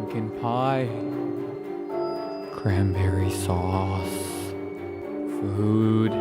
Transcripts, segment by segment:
pumpkin pie, cranberry sauce, food,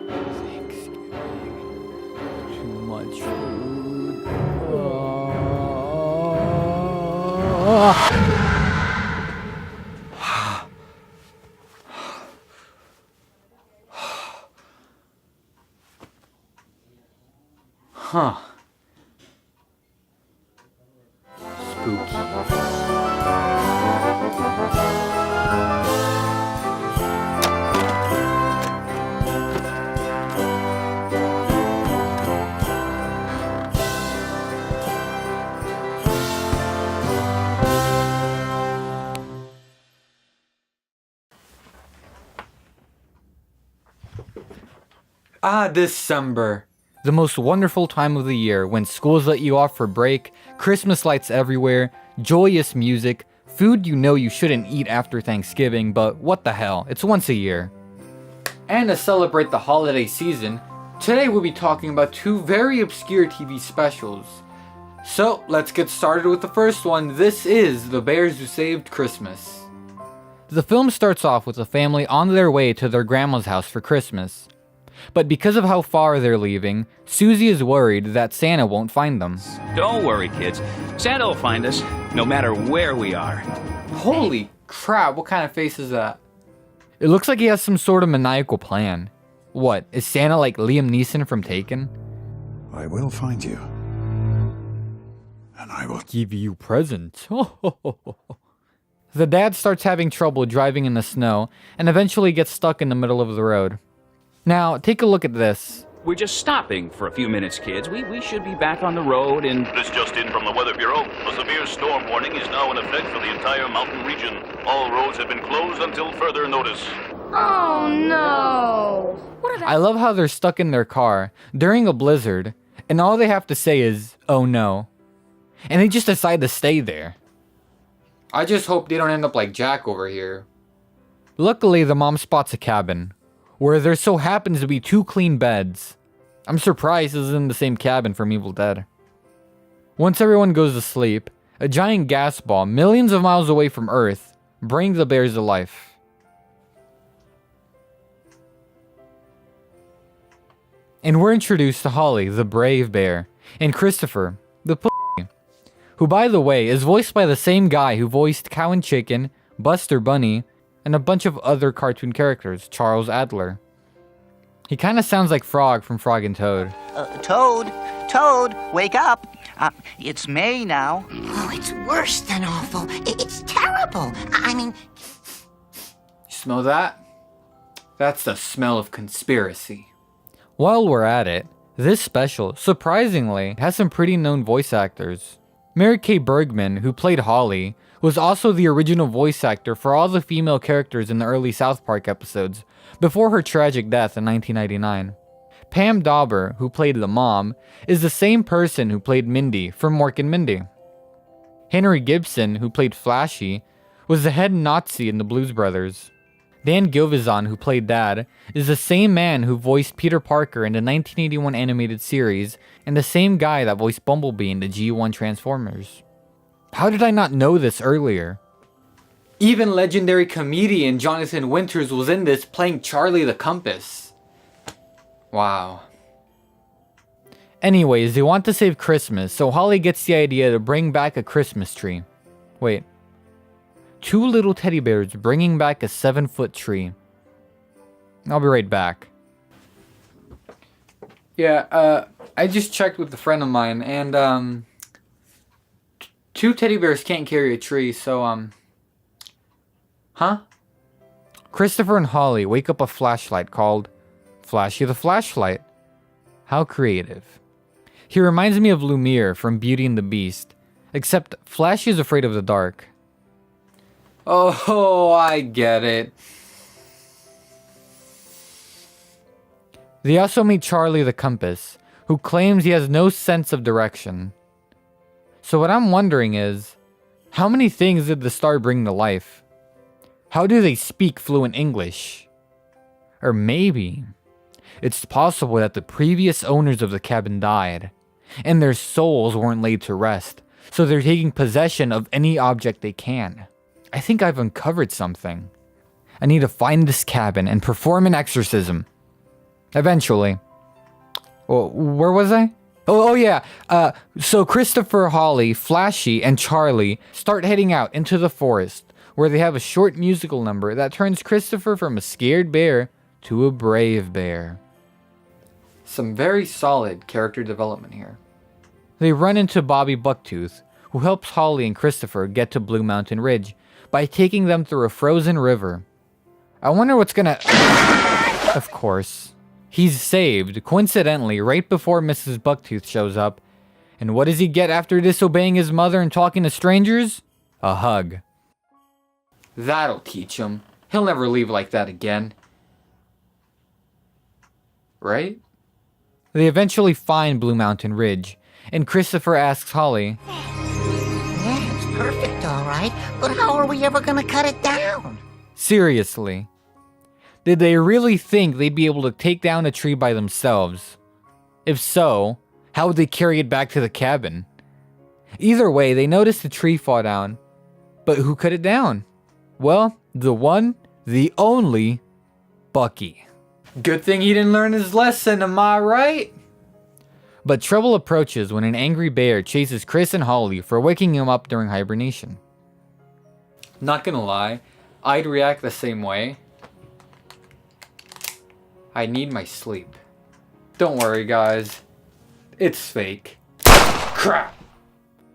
Thanksgiving, too much food. Huh. Spooky. December. The most wonderful time of the year when schools let you off for break, Christmas lights everywhere, joyous music, food you know you shouldn't eat after Thanksgiving, but what the hell, it's once a year. And to celebrate the holiday season, today we'll be talking about two very obscure TV specials. So, let's get started with the first one. This is The Bears Who Saved Christmas. The film starts off with a family on their way to their grandma's house for Christmas. But because of how far they're leaving, Susie is worried that Santa won't find them. Don't worry, kids. Santa will find us, no matter where we are. Holy crap, what kind of face is that? It looks like he has some sort of maniacal plan. What, is Santa like Liam Neeson from Taken? I will find you. And I will Give you presents. The dad starts having trouble driving in the snow and eventually gets stuck in the middle of the road. Now, take a look at this. We're just stopping for a few minutes, kids. We should be back on the road in... This just in from the Weather Bureau. A severe storm warning is now in effect for the entire mountain region. All roads have been closed until further notice. Oh no! I love how they're stuck in their car during a blizzard, and all they have to say is, oh no. And they just decide to stay there. I just hope they don't end up like Jack over here. Luckily, the mom spots a cabin, where there so happens to be two clean beds. I'm surprised this is in the same cabin from Evil Dead. Once everyone goes to sleep, a giant gas ball millions of miles away from Earth brings the bears to life. And we're introduced to Holly, the brave bear, and Christopher, the pussy, who by the way is voiced by the same guy who voiced Cow and Chicken, Buster Bunny, and a bunch of other cartoon characters, Charles Adler. He kinda sounds like Frog from Frog and Toad. Toad, wake up. It's May now. Oh, it's worse than awful. It's terrible. I mean... You smell that? That's the smell of conspiracy. While we're at it, this special, surprisingly, has some pretty known voice actors. Mary Kay Bergman, who played Holly, was also the original voice actor for all the female characters in the early South Park episodes, before her tragic death in 1999. Pam Dauber, who played the mom, is the same person who played Mindy from Mork and Mindy. Henry Gibson, who played Flashy, was the head Nazi in the Blues Brothers. Dan Gilvezan, who played Dad, is the same man who voiced Peter Parker in the 1981 animated series, and the same guy that voiced Bumblebee in the G1 Transformers. How did I not know this earlier? Even legendary comedian Jonathan Winters was in this, playing Charlie the Compass. Wow. Anyways, they want to save Christmas, so Holly gets the idea to bring back a Christmas tree. Wait. Two little teddy bears bringing back a 7-foot tree. I'll be right back. Yeah, I just checked with a friend of mine, and, two teddy bears can't carry a tree, so, Huh? Christopher and Holly wake up a flashlight called Flashy the Flashlight. How creative. He reminds me of Lumiere from Beauty and the Beast, except Flashy is afraid of the dark. Oh, I get it. They also meet Charlie the Compass, who claims he has no sense of direction. So what I'm wondering is, how many things did the star bring to life? How do they speak fluent English? Or maybe it's possible that the previous owners of the cabin died, and their souls weren't laid to rest, so they're taking possession of any object they can. I think I've uncovered something. I need to find this cabin and perform an exorcism. Eventually. Well, where was I? Oh yeah. So Christopher, Holly, Flashy, and Charlie start heading out into the forest, where they have a short musical number that turns Christopher from a scared bear to a brave bear. Some very solid character development here. They run into Bobby Bucktooth, who helps Holly and Christopher get to Blue Mountain Ridge by taking them through a frozen river. I wonder what's gonna... Of course. He's saved, coincidentally, right before Mrs. Bucktooth shows up. And what does he get after disobeying his mother and talking to strangers? A hug. That'll teach him. He'll never leave like that again. Right? They eventually find Blue Mountain Ridge, and Christopher asks Holly, Yeah, it's perfect, all right. But how are we ever gonna cut it down? seriously, did they really think they'd be able to take down a tree by themselves? If so, how would they carry it back to the cabin? Either way, they noticed the tree fall down. But who cut it down? Well, the one, the only, Bucky. Good thing he didn't learn his lesson, am I right? But trouble approaches when an angry bear chases Chris and Holly for waking him up during hibernation. Not gonna lie, I'd react the same way. I need my sleep. Don't worry, guys. It's fake. Crap!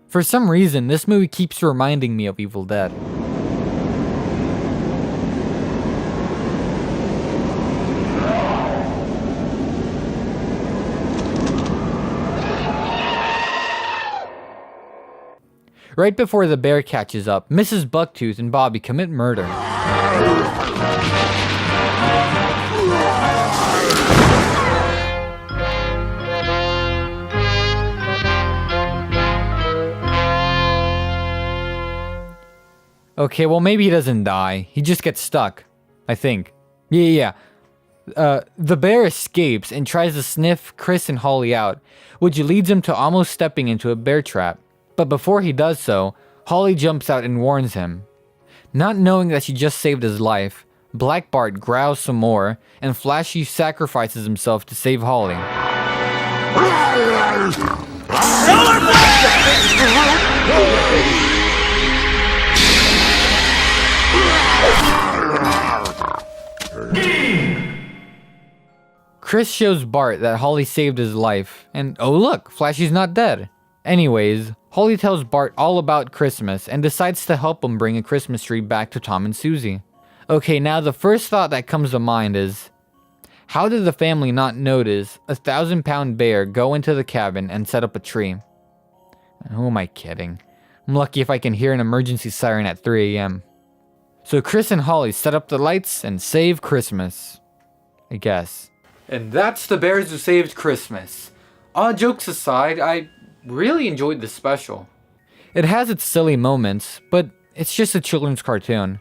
For some reason, this movie keeps reminding me of Evil Dead. Right before the bear catches up, Mrs. Bucktooth and Bobby commit murder. Okay, well maybe he doesn't die. He just gets stuck. I think. Yeah. The bear escapes and tries to sniff Chris and Holly out, which leads him to almost stepping into a bear trap. But before he does so, Holly jumps out and warns him. Not knowing that she just saved his life, Black Bart growls some more, and Flashy sacrifices himself to save Holly. Chris shows Bart that Holly saved his life, and oh look, Flashy's not dead. Anyways, Holly tells Bart all about Christmas and decides to help him bring a Christmas tree back to Tom and Susie. Okay, now the first thought that comes to mind is, how did the family not notice a 1,000-pound bear go into the cabin and set up a tree? Who am I kidding? I'm lucky if I can hear an emergency siren at 3 a.m. So Chris and Holly set up the lights and save Christmas. I guess. And that's the Bears Who Saved Christmas. All jokes aside, I really enjoyed this special. It has its silly moments, but it's just a children's cartoon.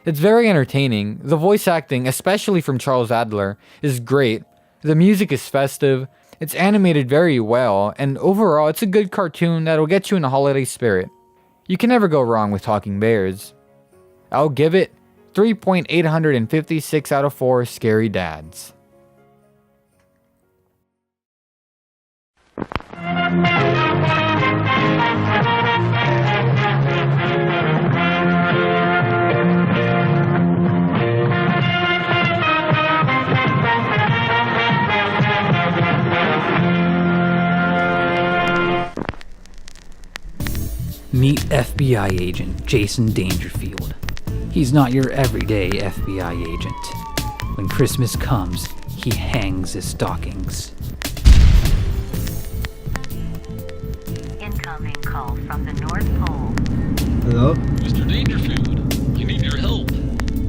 It's very entertaining. The voice acting, especially from Charles Adler, is great. The music is festive. It's animated very well, and overall, it's a good cartoon that'll get you in a holiday spirit. You can never go wrong with Talking Bears. I'll give it 3.856 out of 4 scary dads. Meet FBI agent Jason Dangerfield. He's not your everyday FBI agent. When Christmas comes, he hangs his stockings. Incoming call from the North Pole. Hello? Mr. Dangerfield, you need your help.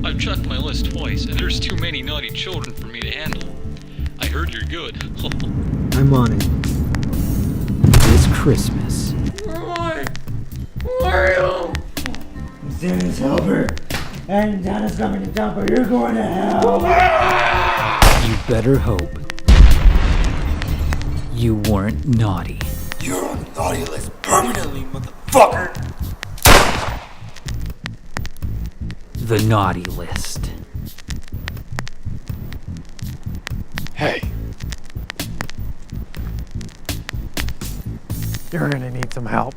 I've checked my list twice, and there's too many naughty children for me to handle. I heard you're good. I'm on it. This Christmas. Where are you? Santa's helper. And Santa's coming to town, but you're going to hell. You better hope you weren't naughty. You're on naughty list permanently, mother... fucker! The naughty list. Hey. You're gonna need some help.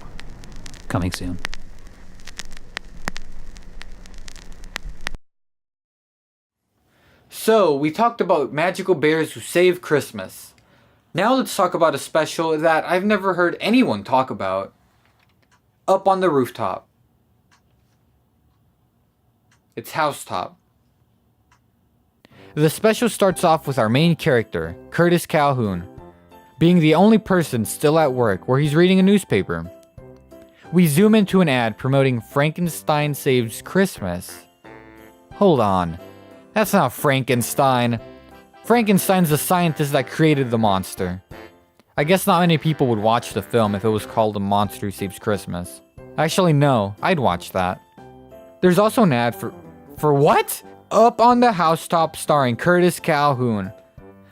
Coming soon. So, we talked about magical bears who save Christmas. Now let's talk about a special that I've never heard anyone talk about. Up on the Rooftop. It's Housetop. The special starts off with our main character, Curtis Calhoun, being the only person still at work where he's reading a newspaper. We zoom into an ad promoting Frankenstein Saves Christmas. Hold on. That's not Frankenstein. Frankenstein's the scientist that created the monster. I guess not many people would watch the film if it was called A Monster Who Saves Christmas. Actually, no, I'd watch that. There's also an ad for what? Up on the Housetop starring Curtis Calhoun.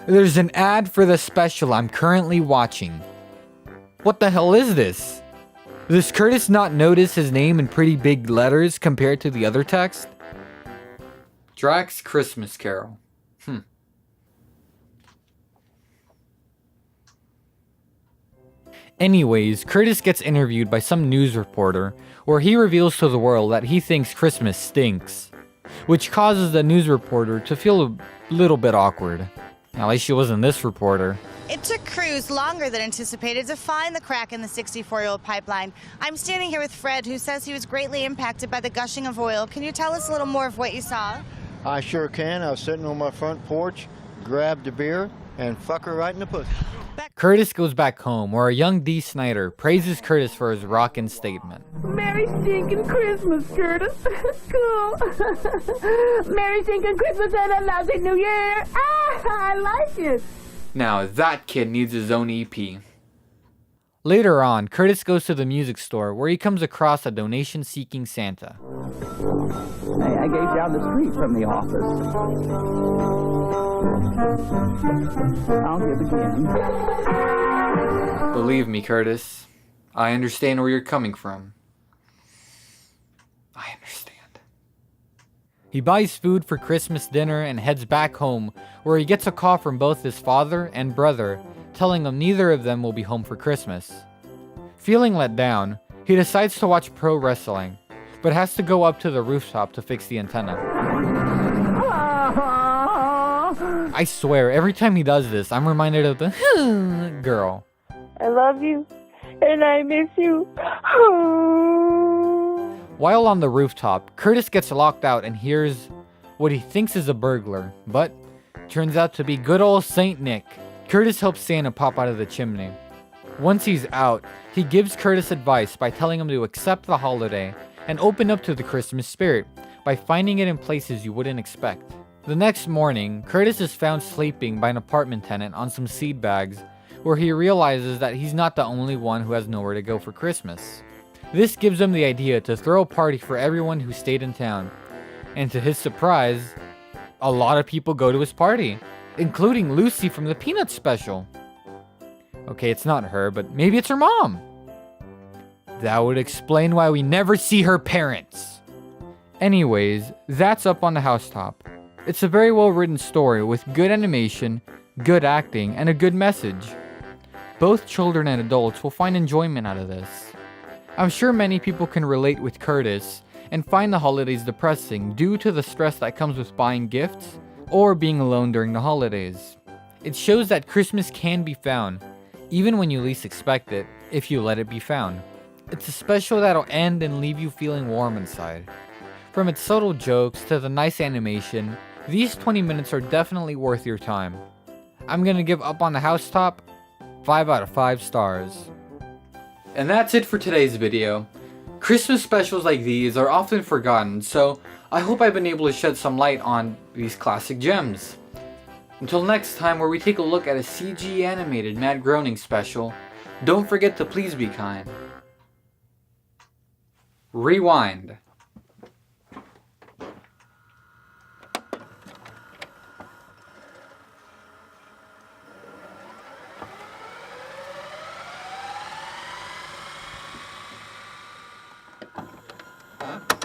There's an ad for the special I'm currently watching. What the hell is this? Does Curtis not notice his name in pretty big letters compared to the other text? Drax Christmas Carol. Anyways, Curtis gets interviewed by some news reporter where he reveals to the world that he thinks Christmas stinks, which causes the news reporter to feel a little bit awkward. At least she wasn't this reporter. It took crews longer than anticipated to find the crack in the 64-year-old pipeline. I'm standing here with Fred, who says he was greatly impacted by the gushing of oil. Can you tell us a little more of what you saw? I sure can. I was sitting on my front porch, grabbed a beer, and fuck her right in the pussy. Curtis goes back home, where a young Dee Snider praises Curtis for his rockin' statement. Merry stinking Christmas, Curtis. Cool. Merry stinking Christmas and a lousy New Year. I like it. Now that kid needs his own EP. Later on, Curtis goes to the music store where he comes across a donation-seeking Santa. Hey, I gave down the street from the office. I'll give again. Believe me, Curtis, I understand where you're coming from. I understand. He buys food for Christmas dinner and heads back home, where he gets a call from both his father and brother, telling him neither of them will be home for Christmas. Feeling let down, he decides to watch pro wrestling, but has to go up to the rooftop to fix the antenna. I swear, every time he does this, I'm reminded of the girl. I love you, and I miss you. While on the rooftop, Curtis gets locked out and hears what he thinks is a burglar, but turns out to be good old Saint Nick. Curtis helps Santa pop out of the chimney. Once he's out, he gives Curtis advice by telling him to accept the holiday and open up to the Christmas spirit by finding it in places you wouldn't expect. The next morning, Curtis is found sleeping by an apartment tenant on some seed bags, where he realizes that he's not the only one who has nowhere to go for Christmas. This gives him the idea to throw a party for everyone who stayed in town, and to his surprise, a lot of people go to his party, including Lucy from the Peanuts special. Okay, it's not her, but maybe it's her mom. That would explain why we never see her parents. Anyways, that's Up on the Housetop. It's a very well written story with good animation, good acting, and a good message. Both children and adults will find enjoyment out of this. I'm sure many people can relate with Curtis and find the holidays depressing due to the stress that comes with buying gifts or being alone during the holidays. It shows that Christmas can be found, even when you least expect it, if you let it be found. It's a special that'll end and leave you feeling warm inside. From its subtle jokes to the nice animation, these 20 minutes are definitely worth your time. I'm gonna give Up on the Housetop 5 out of 5 stars. And that's it for today's video. Christmas specials like these are often forgotten, so I hope I've been able to shed some light on these classic gems. Until next time, where we take a look at a CG animated Matt Groening special, don't forget to please be kind. Rewind. Huh?